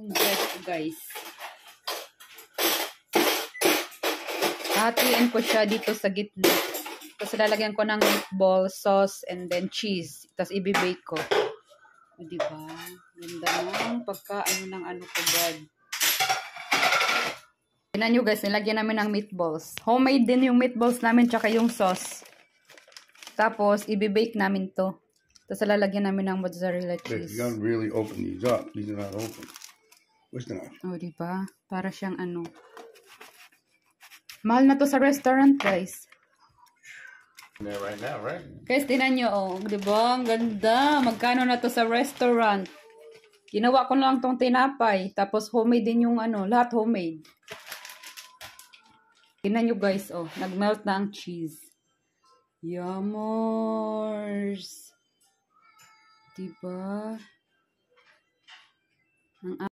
yung bread ko, guys. Hatiin ko siya dito sa gitna. Tapos lalagyan ko ng meatball, sauce, and then cheese. Tapos ibibake ko. O, diba? Ganda ng pagka-ano ng ano ko, bread. Tignan nyo guys, nilagyan namin ng meatballs. Homemade din yung meatballs namin, tsaka yung sauce. Tapos, ibibake namin to. Tapos lalagyan namin ng mozzarella cheese. You gotta really open these up. These are not open. What's that? O, diba? Para siyang ano. Mahal na to sa restaurant, guys. There right now, right? Guys, tinan nyo, oh. Diba? Ang ganda. Magkano na to sa restaurant? Ginawa ko lang tong tinapay. Tapos, homemade din yung ano. Lahat homemade. Tinan nyo, guys, oh. Nagmelt na ang cheese. Yummers. Diba? Ang